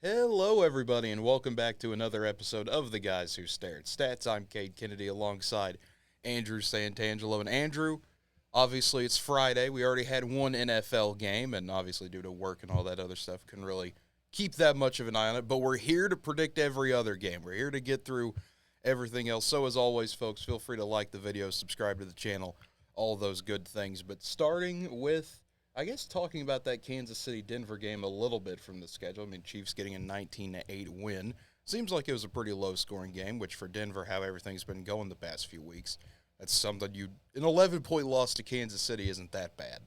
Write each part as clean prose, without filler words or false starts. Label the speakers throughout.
Speaker 1: Hello, everybody, and welcome back to another episode of The Guys Who Stare at Stats. I'm Cade Kennedy alongside Andrew Santangelo. And Andrew, obviously it's Friday. We already had one NFL game, and obviously due to work and all that other stuff, couldn't really keep that much of an eye on it. But we're here to predict every other game. We're here to get through everything else. So as always, folks, feel free to like the video, subscribe to the channel, all those good things. But starting with talking about that Kansas City-Denver game a little bit from the schedule. I mean, Chiefs getting a 19-8 win. Seems like it was a pretty low-scoring game, which for Denver, how everything's been going the past few weeks, that's something an 11-point loss to Kansas City isn't that bad.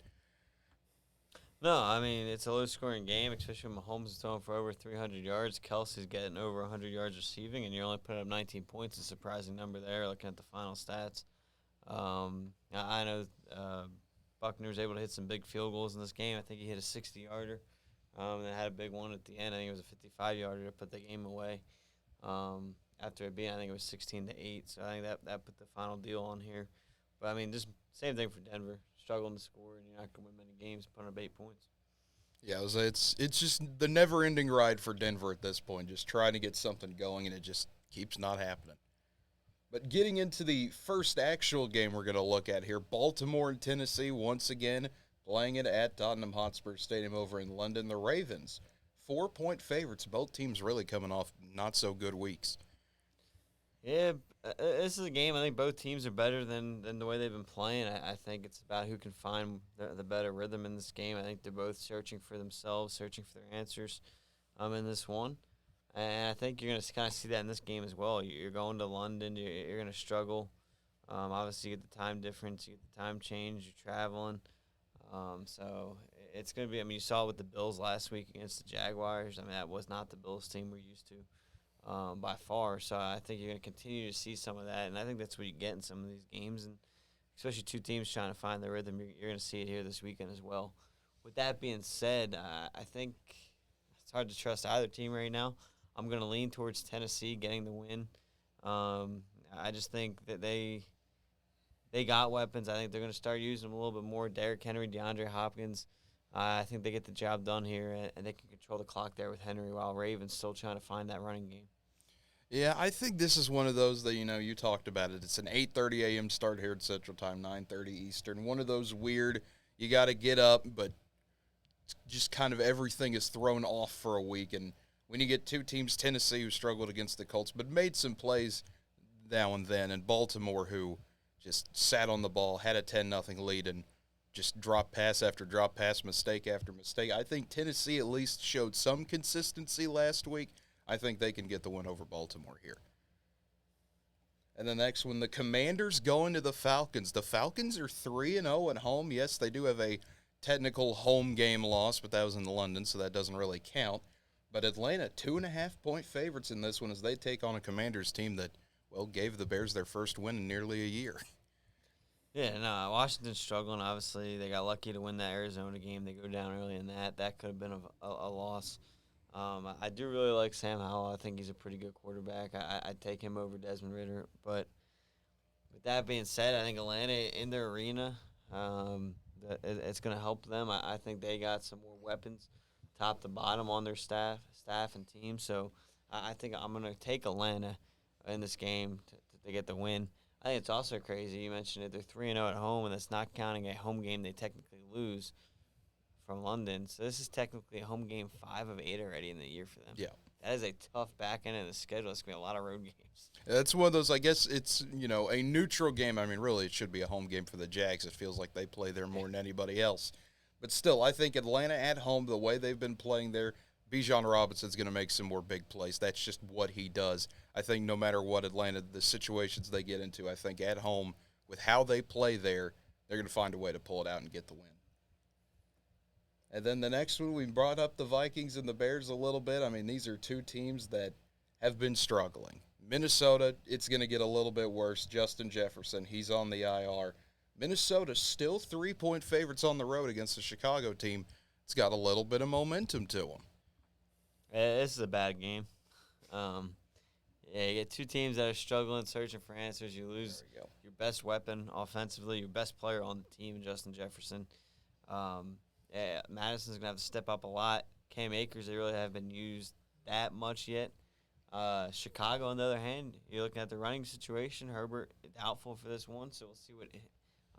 Speaker 2: No, I mean, it's a low-scoring game, especially when Mahomes is throwing for over 300 yards. Kelsey's getting over 100 yards receiving, and you're only putting up 19 points. A surprising number there, looking at the final stats. I know Buckner was able to hit some big field goals in this game. I think he hit a 60-yarder and then had a big one at the end. I think it was a 55-yarder to put the game away after it being, I think it was 16-8. So I think that put the final deal on here. But, I mean, just same thing for Denver. Struggling to score, and you're not going to win many games putting up 8 points.
Speaker 1: Yeah, it's just the never-ending ride for Denver at this point, just trying to get something going, and it just keeps not happening. But getting into the first actual game we're going to look at here, Baltimore and Tennessee once again playing it at Tottenham Hotspur Stadium over in London. The Ravens, 4-point favorites. Both teams really coming off not-so-good weeks.
Speaker 2: Yeah, this is a game I think both teams are better than the way they've been playing. I think it's about who can find the better rhythm in this game. I think they're both searching for themselves, searching for their answers in this one. And I think you're going to kind of see that in this game as well. You're going to London. You're going to struggle. Obviously, you get the time difference. You get the time change. You're traveling. So it's going to be – I mean, you saw it with the Bills last week against the Jaguars. I mean, that was not the Bills team we're used to by far. So I think you're going to continue to see some of that. And I think that's what you get in some of these games, and especially two teams trying to find their rhythm. You're going to see it here this weekend as well. With that being said, I think it's hard to trust either team right now. I'm going to lean towards Tennessee getting the win. I just think that they got weapons. I think they're going to start using them a little bit more. Derrick Henry, DeAndre Hopkins. I think they get the job done here, and they can control the clock there with Henry while Ravens still trying to find that running game.
Speaker 1: Yeah, I think this is one of those that, you talked about it. It's an 8:30 a.m. start here at Central Time, 9:30 Eastern. One of those weird, you got to get up, but just kind of everything is thrown off for a week. And when you get two teams, Tennessee, who struggled against the Colts, but made some plays now and then, and Baltimore, who just sat on the ball, had a 10-0 lead, and just drop pass after drop pass, mistake after mistake. I think Tennessee at least showed some consistency last week. I think they can get the win over Baltimore here. And the next one, the Commanders going to the Falcons. The Falcons are 3-0 at home. Yes, they do have a technical home game loss, but that was in London, so that doesn't really count. But Atlanta, 2.5-point favorites in this one as they take on a Commanders team that, gave the Bears their first win in nearly a year.
Speaker 2: Yeah, no, Washington's struggling. Obviously, they got lucky to win that Arizona game. They go down early in that. That could have been a loss. I do really like Sam Howell. I think he's a pretty good quarterback. I'd take him over Desmond Ridder. But with that being said, I think Atlanta in their arena, it's going to help them. I think they got some more weapons, top to bottom, on their staff and team. So I think I'm going to take Atlanta in this game to get the win. I think it's also crazy. You mentioned it. They're 3-0 at home, and that's not counting a home game they technically lose from London. So this is technically a home game 5 of 8 already in the year for them.
Speaker 1: Yeah.
Speaker 2: That is a tough back end of the schedule. It's going to be a lot of road games.
Speaker 1: That's one of those, I guess it's, a neutral game. I mean, really, it should be a home game for the Jags. It feels like they play there more than anybody else. But still, I think Atlanta at home, the way they've been playing there, Bijan Robinson's going to make some more big plays. That's just what he does. I think no matter what Atlanta, the situations they get into, I think at home, with how they play there, they're going to find a way to pull it out and get the win. And then the next one, we brought up the Vikings and the Bears a little bit. I mean, these are two teams that have been struggling. Minnesota, it's going to get a little bit worse. Justin Jefferson, he's on the IR. Minnesota still 3-point favorites on the road against the Chicago team. It's got a little bit of momentum to them.
Speaker 2: This is a bad game. You get two teams that are struggling, searching for answers. You lose your best weapon offensively, your best player on the team, Justin Jefferson. Madison's going to have to step up a lot. Cam Akers, they really haven't been used that much yet. Chicago, on the other hand, you're looking at the running situation. Herbert doubtful for this one, so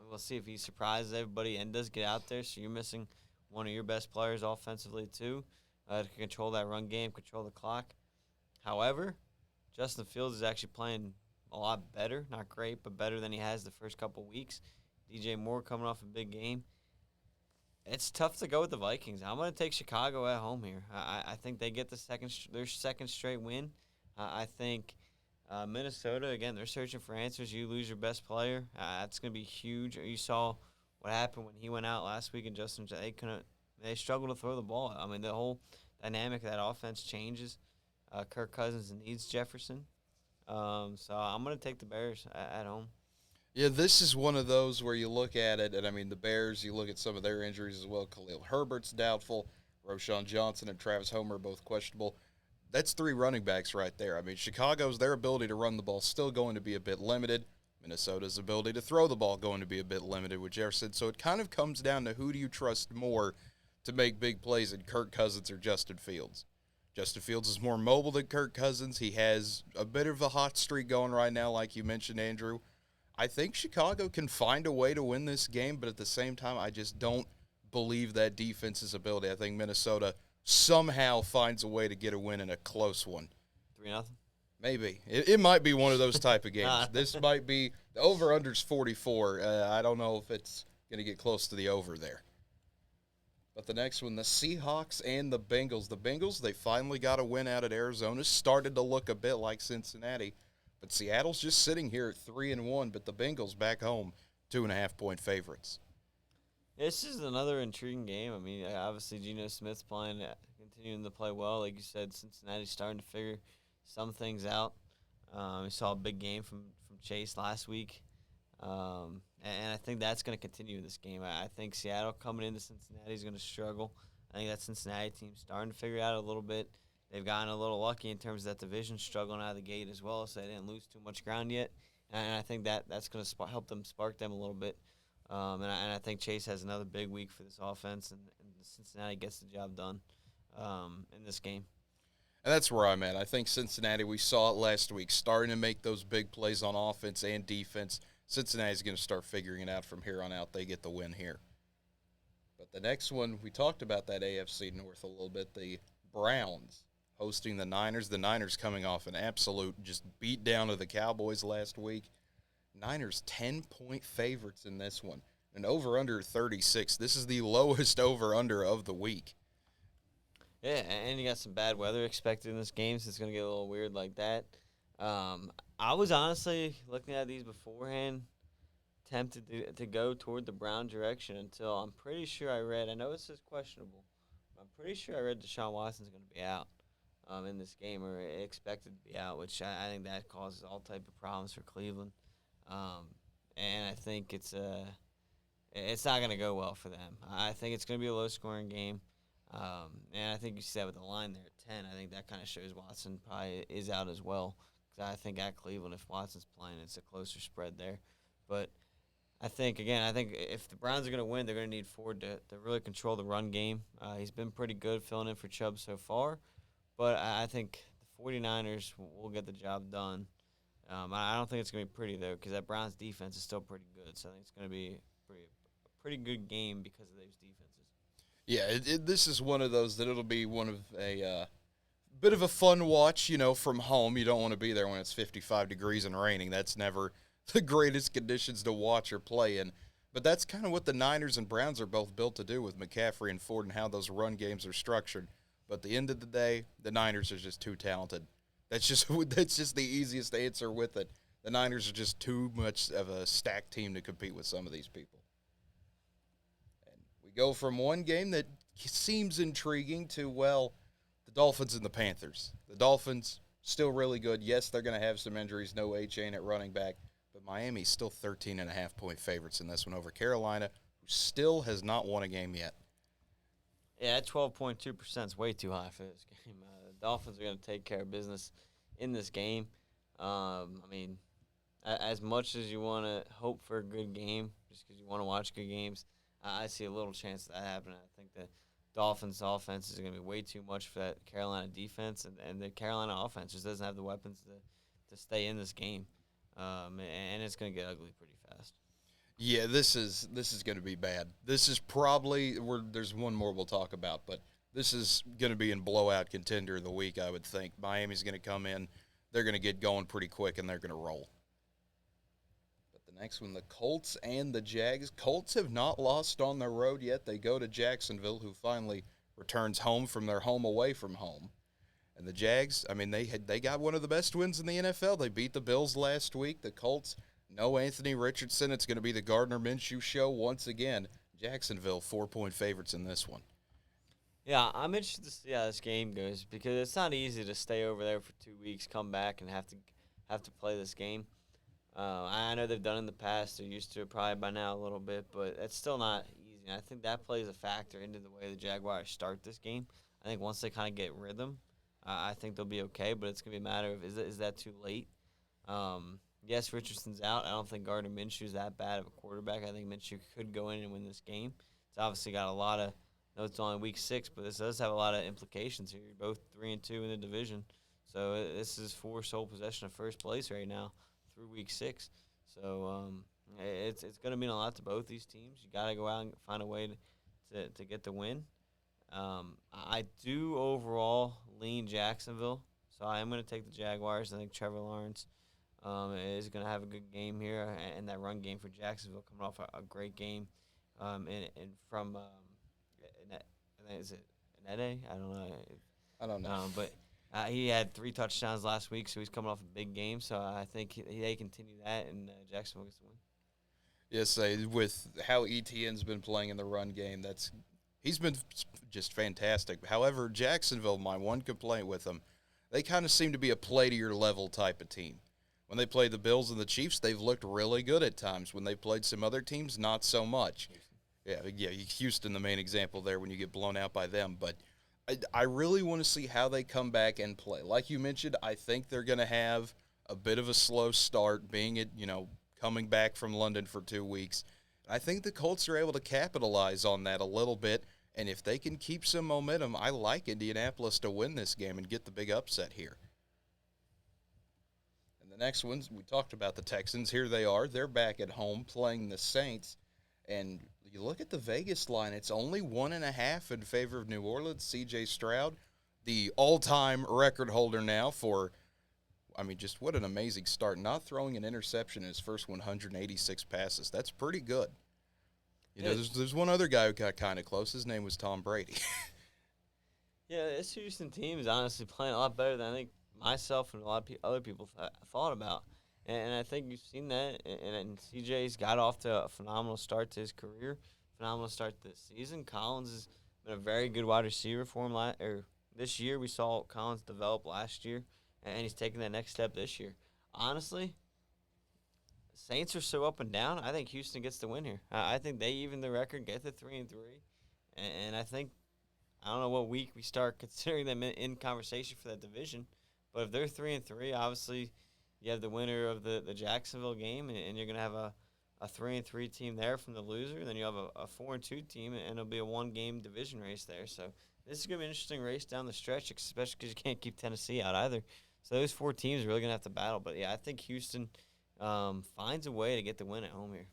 Speaker 2: we'll see if he surprises everybody and does get out there. So you're missing one of your best players offensively too, to control that run game, control the clock. However, Justin Fields is actually playing a lot better, not great, but better than he has the first couple weeks. DJ Moore coming off a big game. It's tough to go with the Vikings. I'm going to take Chicago at home here. I think they get their second straight win. I think Minnesota, again, they're searching for answers. You lose your best player. That's going to be huge. You saw what happened when he went out last week, and they struggled to throw the ball. I mean, the whole dynamic of that offense changes. Kirk Cousins needs Jefferson. So I'm going to take the Bears at home.
Speaker 1: Yeah, this is one of those where you look at it, and I mean, the Bears, you look at some of their injuries as well. Khalil Herbert's doubtful. Roshan Johnson and Travis Homer both questionable. That's 3 running backs right there. I mean, Chicago's, their ability to run the ball still going to be a bit limited. Minnesota's ability to throw the ball going to be a bit limited with Jefferson. So it kind of comes down to who do you trust more to make big plays in Kirk Cousins or Justin Fields. Justin Fields is more mobile than Kirk Cousins. He has a bit of a hot streak going right now, like you mentioned, Andrew. I think Chicago can find a way to win this game, but at the same time, I just don't believe that defense's ability. I think Minnesota somehow finds a way to get a win in a close one.
Speaker 2: 3-0?
Speaker 1: Maybe. It might be one of those type of games. This might be – the over-under's 44. I don't know if it's going to get close to the over there. But the next one, the Seahawks and the Bengals. The Bengals, they finally got a win out at Arizona. Started to look a bit like Cincinnati. But Seattle's just sitting here at 3-1, but the Bengals back home, 2.5-point favorites.
Speaker 2: This is another intriguing game. I mean, obviously Geno Smith's continuing to play well. Like you said, Cincinnati's starting to figure some things out. We saw a big game from Chase last week. And I think that's going to continue in this game. I think Seattle coming into Cincinnati is going to struggle. I think that Cincinnati team's starting to figure it out a little bit. They've gotten a little lucky in terms of that division struggling out of the gate as well, so they didn't lose too much ground yet. And I think that's going to help them spark them a little bit. And I think Chase has another big week for this offense, and Cincinnati gets the job done in this game.
Speaker 1: And that's where I'm at. I think Cincinnati, we saw it last week, starting to make those big plays on offense and defense. Cincinnati's going to start figuring it out from here on out. They get the win here. But the next one, we talked about that AFC North a little bit, the Browns hosting the Niners. The Niners coming off an absolute just beat down of the Cowboys last week. Niners 10-point favorites in this one. An over-under 36. This is the lowest over-under of the week.
Speaker 2: Yeah, and you got some bad weather expected in this game, so it's going to get a little weird like that. I was honestly, looking at these beforehand, tempted to go toward the Brown direction until I'm pretty sure I know this is questionable. I'm pretty sure I read Deshaun Watson's going to be out in this game, or expected to be out, which I think that causes all type of problems for Cleveland. And I think it's not going to go well for them. I think it's going to be a low-scoring game. And I think you see that with the line there at 10. I think that kind of shows Watson probably is out as well. Because I think at Cleveland, if Watson's playing, it's a closer spread there. But I think if the Browns are going to win, they're going to need Ford to really control the run game. He's been pretty good filling in for Chubb so far. But I think the 49ers will get the job done. I don't think it's going to be pretty, though, because that Browns defense is still pretty good. So I think it's going to be a pretty good game because of those defenses.
Speaker 1: Yeah, this is one of those that it'll be one of a bit of a fun watch, from home. You don't want to be there when it's 55 degrees and raining. That's never the greatest conditions to watch or play in. But that's kind of what the Niners and Browns are both built to do with McCaffrey and Ford and how those run games are structured. But at the end of the day, the Niners are just too talented. That's just the easiest answer with it. The Niners are just too much of a stacked team to compete with some of these people. And we go from one game that seems intriguing to, the Dolphins and the Panthers. The Dolphins, still really good. Yes, they're going to have some injuries. No A-Chain at running back. But Miami's still 13.5-point favorites in this one over Carolina, who still has not won a game yet.
Speaker 2: Yeah, that 12.2% is way too high for this game. The Dolphins are going to take care of business in this game. As much as you want to hope for a good game, just because you want to watch good games, I see a little chance of that happening. I think that Dolphins' offense is going to be way too much for that Carolina defense, and the Carolina offense just doesn't have the weapons to stay in this game, and it's going to get ugly pretty fast.
Speaker 1: Yeah, this is going to be bad. This is probably there's one more we'll talk about, but this is going to be in blowout contender of the week, I would think. Miami's going to come in, they're going to get going pretty quick, and they're going to roll. But the next one, the Colts and the Jags. Colts have not lost on the road yet. They go to Jacksonville, who finally returns home from their home away from home. And the Jags, I mean, they got one of the best wins in the NFL. They beat the Bills last week. The Colts, no Anthony Richardson. It's going to be the Gardner Minshew show once again. Jacksonville, 4-point favorites in this one.
Speaker 2: Yeah, I'm interested to see how this game goes because it's not easy to stay over there for 2 weeks, come back, and have to play this game. I know they've done it in the past. They're used to it probably by now a little bit, but it's still not easy. And I think that plays a factor into the way the Jaguars start this game. I think once they kind of get rhythm, I think they'll be okay, but it's going to be a matter of is that too late? Yes, Richardson's out. I don't think Gardner Minshew's that bad of a quarterback. I think Minshew could go in and win this game. It's obviously got a lot of – I know it's only week 6, but this does have a lot of implications here. You're both 3-2 in the division. So this is for sole possession of first place right now through week 6. So it's going to mean a lot to both these teams. You got to go out and find a way to get the win. I do overall lean Jacksonville, so I am going to take the Jaguars. I think Trevor Lawrence is going to have a good game here, and that run game for Jacksonville coming off a great game. And from is it Nede? I don't know. But he had 3 touchdowns last week, so he's coming off a big game. So I think they continue that, and Jacksonville gets the win.
Speaker 1: Yes, with how ETN's been playing in the run game, he's been just fantastic. However, Jacksonville, my one complaint with them, they kind of seem to be a play-to-your-level type of team. When they play the Bills and the Chiefs, they've looked really good at times. When they played some other teams, not so much. Yeah, Houston, the main example there when you get blown out by them. But I really want to see how they come back and play. Like you mentioned, I think they're going to have a bit of a slow start, coming back from London for 2 weeks. I think the Colts are able to capitalize on that a little bit, and if they can keep some momentum, I like Indianapolis to win this game and get the big upset here. And the next ones, we talked about the Texans. Here they are. They're back at home playing the Saints, and you look at the Vegas line, it's only 1.5 in favor of New Orleans. C.J. Stroud, the all-time record holder now for, just what an amazing start. Not throwing an interception in his first 186 passes. That's pretty good. There's one other guy who got kind of close. His name was Tom Brady.
Speaker 2: Yeah, this Houston team is honestly playing a lot better than I think myself and a lot of other people thought about. And I think you've seen that. And CJ's got off to a phenomenal start to his career, phenomenal start this season. Collins has been a very good wide receiver for him this year. We saw Collins develop last year, and he's taking that next step this year. Honestly, Saints are so up and down. I think Houston gets the win here. I think they even the record, get to 3-3, and I think I don't know what week we start considering them in conversation for that division, but if they're 3-3, obviously you have the winner of the Jacksonville game, and you're gonna have a 3-3 team there from the loser, and then you have a 4-2 team, and it'll be a 1-game division race there. So this is gonna be an interesting race down the stretch, especially because you can't keep Tennessee out either. So those 4 teams are really gonna have to battle. But yeah, I think Houston finds a way to get the win at home here.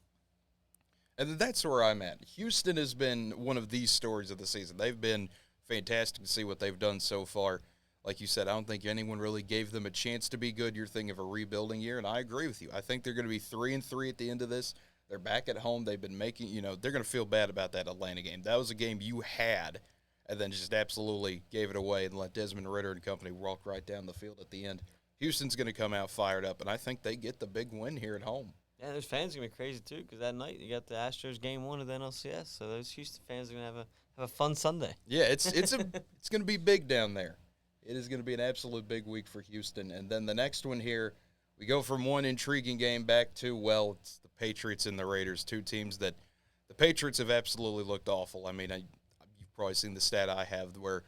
Speaker 1: And that's where I'm at. Houston has been one of these stories of the season. They've been fantastic to see what they've done so far. Like you said, I don't think anyone really gave them a chance to be good. You're thinking of a rebuilding year, and I agree with you. I think they're going to be 3-3 at the end of this. They're back at home. They've been making, they're going to feel bad about that Atlanta game. That was a game you had, and then just absolutely gave it away and let Desmond Ridder and company walk right down the field at the end. Houston's going to come out fired up, and I think they get the big win here at home.
Speaker 2: Yeah, those fans are going to be crazy, too, because that night you got the Astros game 1 of the NLCS, so those Houston fans are going to have a fun Sunday.
Speaker 1: Yeah, it's going to be big down there. It is going to be an absolute big week for Houston. And then the next one here, we go from one intriguing game back to, it's the Patriots and the Raiders, 2 teams that the Patriots have absolutely looked awful. You've probably seen the stat I have where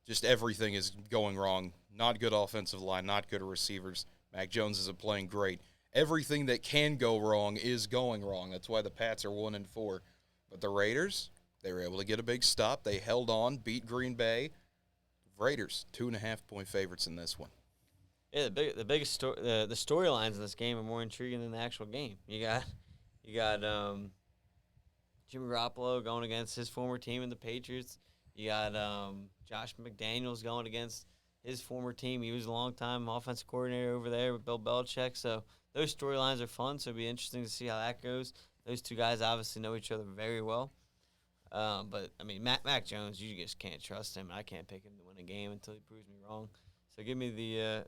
Speaker 1: just everything is going wrong. Not good offensive line, not good receivers. Mac Jones isn't playing great. Everything that can go wrong is going wrong. That's why the Pats are 1-4. But the Raiders, They were able to get a big stop. They held on, beat Green Bay. Raiders, 2.5-point favorites in this one.
Speaker 2: Yeah, the storylines in this game are more intriguing than the actual game. You got Jimmy Garoppolo going against his former team in the Patriots. You got Josh McDaniels going against his former team. He was a long-time offensive coordinator over there with Bill Belichick. So those storylines are fun, so it'll be interesting to see how that goes. Those two guys obviously know each other very well. But, I mean, Mac Jones, you just can't trust him. I can't pick him to win a game until he proves me wrong. So give me the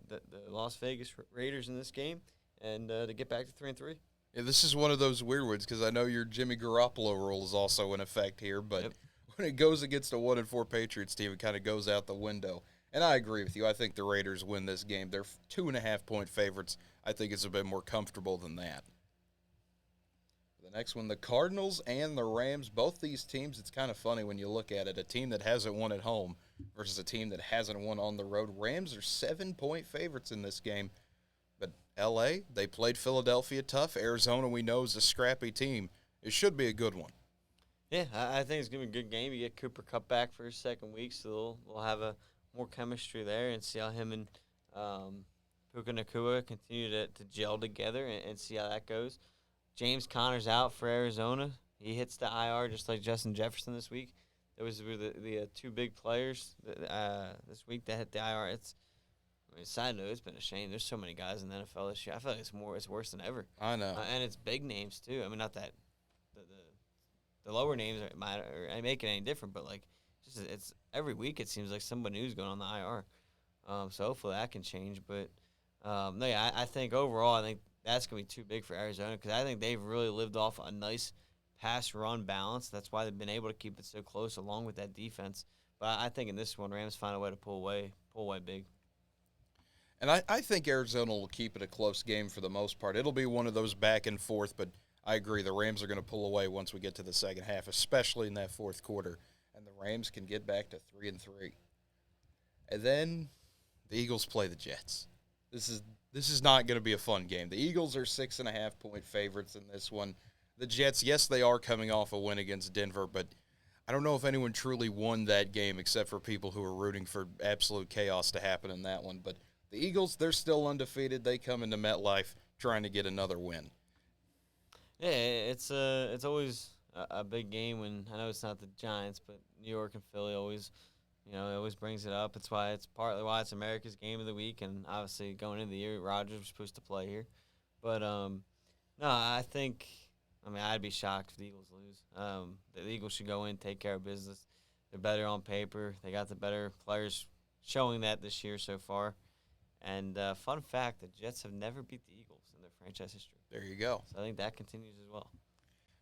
Speaker 2: Las Vegas Raiders in this game and to get back to 3-3.
Speaker 1: Yeah, this is one of those weird ones because I know your Jimmy Garoppolo rule is also in effect here, but when it goes against a 1-4 Patriots team, it kind of goes out the window. And I agree with you. I think the Raiders win this game. They're 2.5-point favorites. I think it's a bit more comfortable than that. The next one, the Cardinals and the Rams. Both these teams, it's kind of funny when you look at it. A team that hasn't won at home versus a team that hasn't won on the road. Rams are 7-point favorites in this game. But L.A., they played Philadelphia tough. Arizona, we know, is a scrappy team. It should be a good one.
Speaker 2: Yeah, I think it's going to be a good game. You get Cooper Kupp back for his second week, so we'll have a more chemistry there and see how him and Puka Nacua continue to gel together and see how that goes. James Conner's out for Arizona. He hits the IR just like Justin Jefferson this week. Those were the two big players this week that hit the IR. Side note, it's been a shame. There's so many guys in the NFL this year. I feel like it's worse than ever.
Speaker 1: I know.
Speaker 2: And it's big names, too. I mean, not that the lower names are make it any different, but, like, it's every week it seems like somebody new's going on the IR. So hopefully that can change. But, no, yeah, I think overall, I think that's going to be too big for Arizona because I think they've really lived off a nice pass-run balance. That's why they've been able to keep it so close along with that defense. But I think in this one, Rams find a way to pull away big.
Speaker 1: And I think Arizona will keep it a close game for the most part. It'll be one of those back and forth, but I agree. The Rams are going to pull away once we get to the second half, especially in that fourth quarter. And the Rams can get back to 3-3. And then the Eagles play the Jets. This is not going to be a fun game. The Eagles are 6.5-point favorites in this one. The Jets, yes, they are coming off a win against Denver, but I don't know if anyone truly won that game except for people who are rooting for absolute chaos to happen in that one. But the Eagles, they're still undefeated. They come into MetLife trying to get another win.
Speaker 2: Yeah, it's always a big game when I know it's not the Giants, but New York and Philly always, it always brings it up. It's partly why it's America's game of the week, and obviously going into the year, Rodgers was supposed to play here. But no, I think, I'd be shocked if the Eagles lose. The Eagles should go in, take care of business. They're better on paper. They got the better players showing that this year so far. And fun fact, the Jets have never beat the Eagles in their franchise history.
Speaker 1: There you go.
Speaker 2: So I think that continues as well.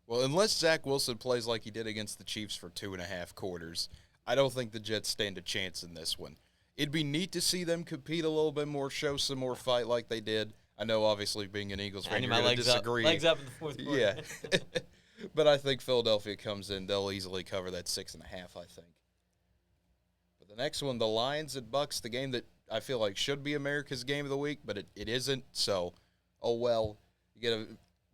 Speaker 1: Well, unless Zach Wilson plays like he did against the Chiefs for 2.5 quarters, I don't think the Jets stand a chance in this one. It'd be neat to see them compete a little bit more, show some more fight like they did. I know, obviously, being an Eagles fan, you're going to disagree.
Speaker 2: Legs up in the fourth quarter.
Speaker 1: Yeah. But I think Philadelphia comes in. They'll easily cover that 6.5, I think. But the next one, the Lions at Bucks, the game that I feel like should be America's game of the week, but it isn't. So, oh well. You get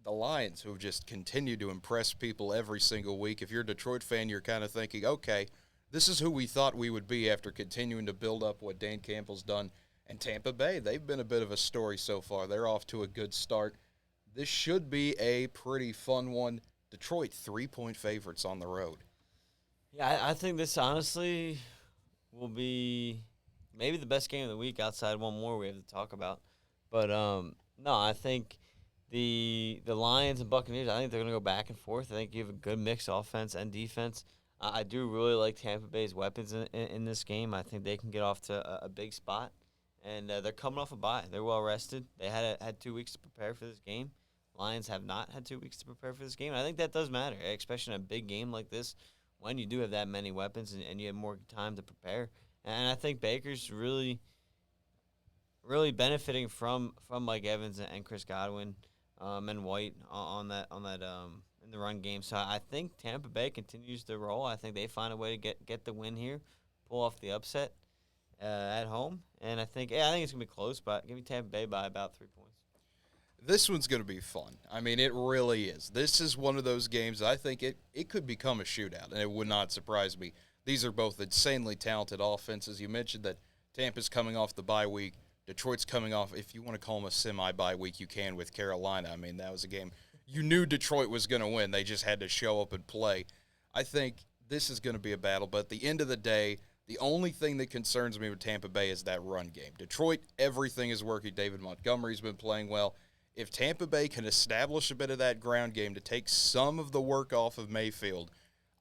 Speaker 1: the Lions, who have just continued to impress people every single week. If you're a Detroit fan, you're kind of thinking, okay, this is who we thought we would be after continuing to build up what Dan Campbell's done. And Tampa Bay, they've been a bit of a story so far. They're off to a good start. This should be a pretty fun one. Detroit, 3-point favorites on the road.
Speaker 2: Yeah, I think this honestly will be maybe the best game of the week outside one more we have to talk about. But, no, I think the Lions and Buccaneers, I think they're going to go back and forth. I think you have a good mix offense and defense. I do really like Tampa Bay's weapons in this game. I think they can get off to a big spot. And they're coming off a bye. They're well rested. They had 2 weeks to prepare for this game. Lions have not had 2 weeks to prepare for this game. And I think that does matter, especially in a big game like this when you do have that many weapons and you have more time to prepare. And I think Baker's really benefiting from Mike Evans and Chris Godwin and White on that in the run game. So I think Tampa Bay continues to roll. I think they find a way to get the win here, pull off the upset at home. And I think it's gonna be close, but give me Tampa Bay by about 3 points.
Speaker 1: This one's going to be fun. I mean, it really is. This is one of those games that I think it could become a shootout, and it would not surprise me. These are both insanely talented offenses. You mentioned that Tampa's coming off the bye week. Detroit's coming off, if you want to call them a semi-bye week, you can with Carolina. I mean, that was a game you knew Detroit was going to win. They just had to show up and play. I think this is going to be a battle, but at the end of the day, the only thing that concerns me with Tampa Bay is that run game. Detroit, everything is working. David Montgomery's been playing well. If Tampa Bay can establish a bit of that ground game to take some of the work off of Mayfield,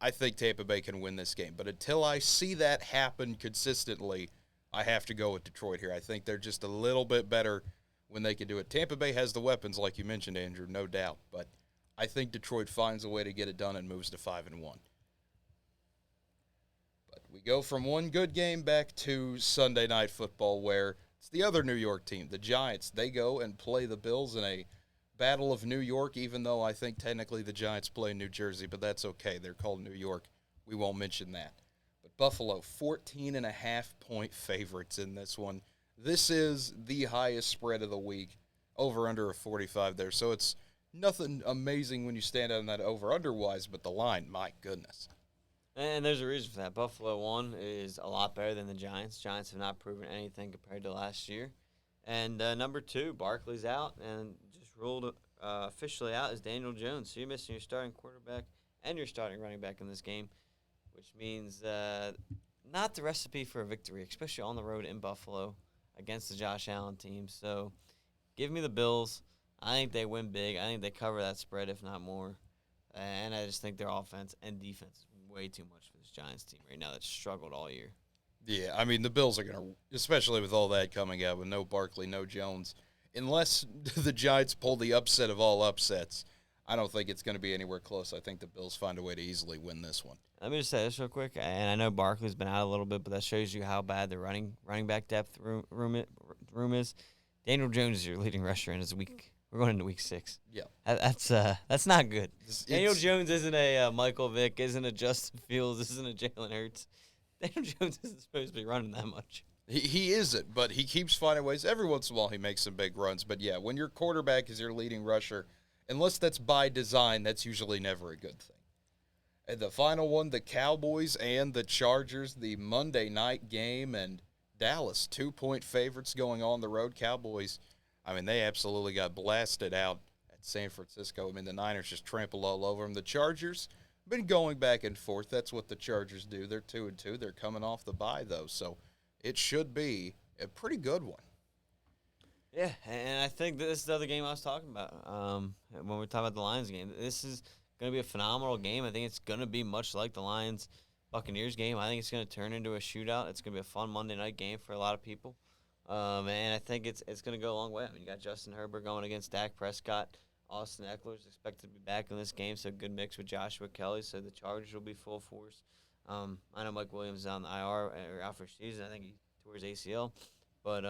Speaker 1: I think Tampa Bay can win this game. But until I see that happen consistently, I have to go with Detroit here. I think they're just a little bit better when they can do it. Tampa Bay has the weapons, like you mentioned, Andrew, no doubt. But I think Detroit finds a way to get it done and moves to 5-1. But we go from one good game back to Sunday Night Football, where it's the other New York team, the Giants. They go and play the Bills in a Battle of New York, even though I think technically the Giants play New Jersey, but that's okay. They're called New York. We won't mention that. But Buffalo, 14.5-point favorites in this one. This is the highest spread of the week, over under a 45 there. So it's nothing amazing when you stand out on that over-under-wise, but the line, my goodness.
Speaker 2: And there's a reason for that. Buffalo, one, is a lot better than the Giants. Giants have not proven anything compared to last year. And number two, Barkley's out and just ruled officially out is Daniel Jones. So you're missing your starting quarterback and your starting running back in this game, which means not the recipe for a victory, especially on the road in Buffalo against the Josh Allen team. So give me the Bills. I think they win big. I think they cover that spread, if not more. And I just think their offense and defense is way too much for this Giants team right now that's struggled all year.
Speaker 1: Yeah, I mean, the Bills are going to, especially with all that coming out, with no Barkley, no Jones, unless the Giants pull the upset of all upsets, I don't think it's going to be anywhere close. I think the Bills find a way to easily win this one.
Speaker 2: Let me just say this real quick, and I know Barkley's been out a little bit, but that shows you how bad the running back depth room is. Daniel Jones is your leading rusher in his week. We're going into week 6.
Speaker 1: Yeah,
Speaker 2: that's not good. Daniel Jones isn't a Michael Vick, isn't a Justin Fields, isn't a Jalen Hurts. Daniel Jones isn't supposed to be running that much.
Speaker 1: He isn't, but he keeps finding ways. Every once in a while, he makes some big runs. But yeah, when your quarterback is your leading rusher, unless that's by design, that's usually never a good thing. And the final one, the Cowboys and the Chargers, the Monday night game, and Dallas, 2-point favorites going on the road. Cowboys, I mean, they absolutely got blasted out at San Francisco. I mean, the Niners just trampled all over them. The Chargers been going back and forth. That's what the Chargers do. They're 2-2. They're coming off the bye, though, so it should be a pretty good one.
Speaker 2: Yeah, and I think this is the other game I was talking about when we talk about the Lions game. This is going to be a phenomenal game. I think it's going to be much like the Lions-Buccaneers game. I think it's going to turn into a shootout. It's going to be a fun Monday night game for a lot of people. And I think it's going to go a long way. I mean, you got Justin Herbert going against Dak Prescott. Austin Eckler is expected to be back in this game, so good mix with Joshua Kelly. So the Chargers will be full force. I know Mike Williams is on the IR or out for season. I think he tore his ACL. But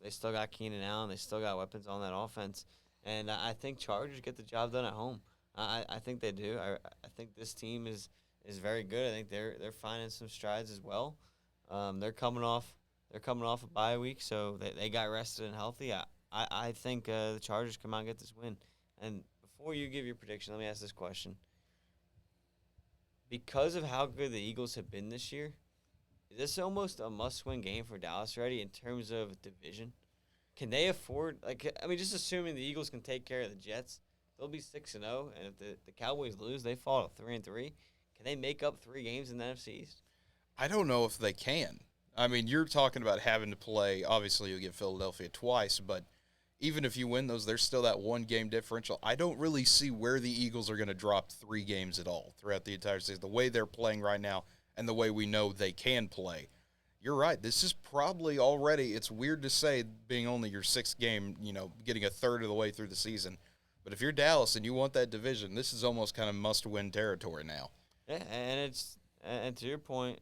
Speaker 2: they still got Keenan Allen. They still got weapons on that offense. And I think Chargers get the job done at home. I think they do. I think this team is very good. I think they're finding some strides as well. They're coming off a bye week, so they got rested and healthy. I think the Chargers come out and get this win. And before you give your prediction, let me ask this question. Because of how good the Eagles have been this year, is this almost a must-win game for Dallas already in terms of division? Can they afford, just assuming the Eagles can take care of the Jets, they'll be 6-0, and if the Cowboys lose, they fall to 3-3. Can they make up 3 games in the NFC East?
Speaker 1: I don't know if they can. I mean, you're talking about having to play, obviously you'll get Philadelphia twice, but even if you win those, there's still that 1-game differential. I don't really see where the Eagles are going to drop 3 games at all throughout the entire season. The way they're playing right now and the way we know they can play. You're right. This is probably already, it's weird to say being only your 6th game, getting a third of the way through the season. But if you're Dallas and you want that division, this is almost kind of must-win territory now.
Speaker 2: Yeah, and to your point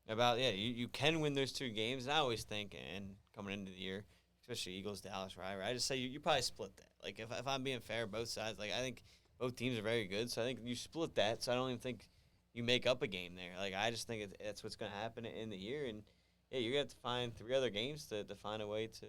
Speaker 2: you can win those 2 games. And I always think, and coming into the year, especially Eagles-Dallas rivalry, I just say you probably split that. Like, if I'm being fair, both sides, I think both teams are very good. So I think you split that. So I don't even think you make up a game there. Like, I just think that's what's going to happen in the year. And, yeah, you're going to have to find 3 other games to find a way to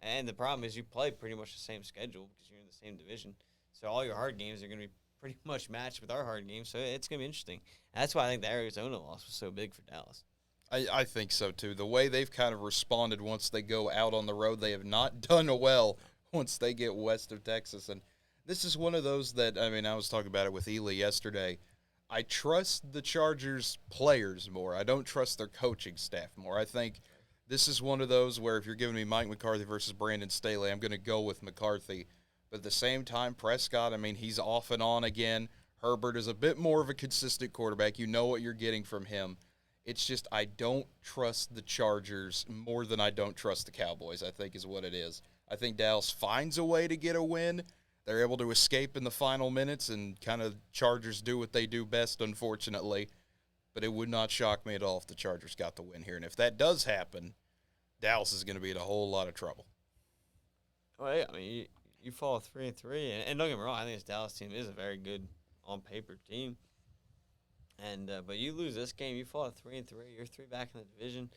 Speaker 2: And the problem is you play pretty much the same schedule because you're in the same division. So all your hard games are going to be pretty much matched with our hard games. So it's going to be interesting. And that's why I think the Arizona loss was so big for Dallas.
Speaker 1: I think so, too. The way they've kind of responded once they go out on the road, they have not done well once they get west of Texas. And this is one of those that, I mean, I was talking about it with Ely yesterday. I trust the Chargers players more. I don't trust their coaching staff more. I think this is one of those where if you're giving me Mike McCarthy versus Brandon Staley, I'm going to go with McCarthy. But at the same time, Prescott, I mean, he's off and on again. Herbert is a bit more of a consistent quarterback. You know what you're getting from him. It's just I don't trust the Chargers more than I don't trust the Cowboys, I think is what it is. I think Dallas finds a way to get a win. They're able to escape in the final minutes, and kind of Chargers do what they do best, unfortunately. But it would not shock me at all if the Chargers got the win here. And if that does happen, Dallas is going to be in a whole lot of trouble.
Speaker 2: Well, yeah, I mean, you fall 3-3, and don't get me wrong, I think this Dallas team is a very good on-paper team. And but you lose this game, you fall at 3-3. You're 3 back in the division.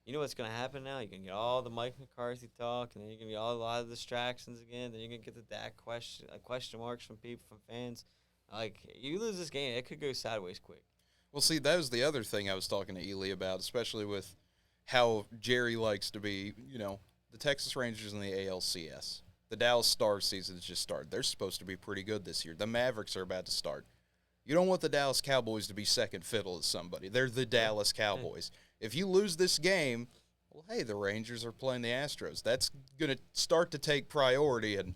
Speaker 2: You know what's going to happen now? You're going to get all the Mike McCarthy talk, and then you're going to get a lot of distractions again. Then you're going to get the Dak question marks from people, from fans. Like, you lose this game, it could go sideways quick.
Speaker 1: Well, see, that was the other thing I was talking to Ely about, especially with how Jerry likes to be, you know, the Texas Rangers in the ALCS. The Dallas Stars season has just started. They're supposed to be pretty good this year. The Mavericks are about to start. You don't want the Dallas Cowboys to be second fiddle to somebody. They're the Dallas Cowboys. If you lose this game, well, hey, the Rangers are playing the Astros. That's going to start to take priority, and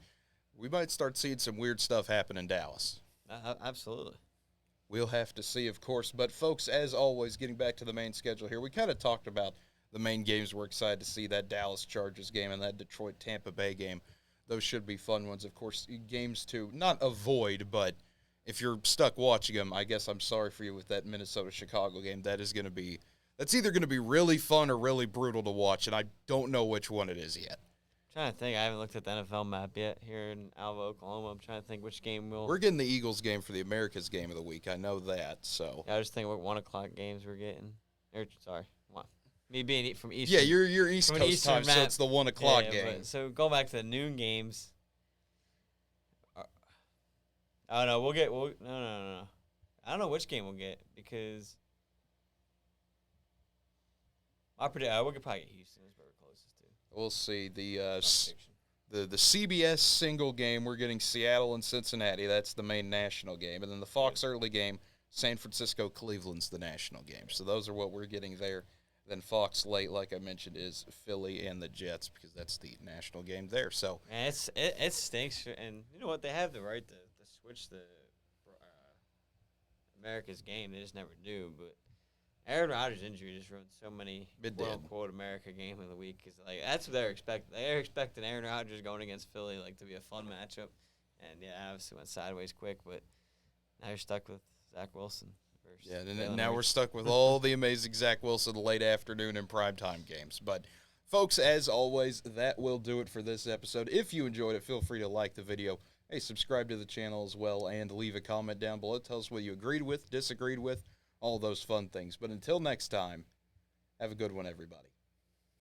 Speaker 1: we might start seeing some weird stuff happen in Dallas.
Speaker 2: Absolutely.
Speaker 1: We'll have to see, of course. But, folks, as always, getting back to the main schedule here, we kind of talked about the main games. We're excited to see that Dallas Chargers game and that Detroit-Tampa Bay game. Those should be fun ones. Of course, games to not avoid, but if you're stuck watching them, I guess I'm sorry for you with that Minnesota-Chicago game. That's either going to be really fun or really brutal to watch, and I don't know which one it is yet.
Speaker 2: I'm trying to think. I haven't looked at the NFL map yet here in Alva, Oklahoma. I'm trying to think which game
Speaker 1: We're getting the Eagles game for the America's game of the week. I know that. So
Speaker 2: yeah, I just think what 1 o'clock games we're getting. Me being from Eastern.
Speaker 1: Yeah, you're East Coast time, so it's the 1 o'clock game.
Speaker 2: So going back to the noon games. Oh no, no. I don't know which game we'll get because we'll probably get Houston. That's where we're closest to.
Speaker 1: We'll see. The CBS single game, we're getting Seattle and Cincinnati. That's the main national game. And then the Fox early game, San Francisco, Cleveland's the national game. So those are what we're getting there. Then Fox late, like I mentioned, is Philly and the Jets because that's the national game there. So
Speaker 2: man, it stinks. And you know what? They have the right to switch the America's game. They just never do. But Aaron Rodgers' injury just ruined so many quote-unquote America game of the week. Cause, like, that's what they're expecting. They're expecting Aaron Rodgers going against Philly to be a fun matchup. And, yeah, obviously went sideways quick. But now you're stuck with Zach Wilson.
Speaker 1: Yeah, and now we're stuck with all the amazing Zach Wilson late afternoon and primetime games. But, folks, as always, that will do it for this episode. If you enjoyed it, feel free to like the video. Hey, subscribe to the channel as well and leave a comment down below. Tell us what you agreed with, disagreed with, all those fun things. But until next time, have a good one, everybody.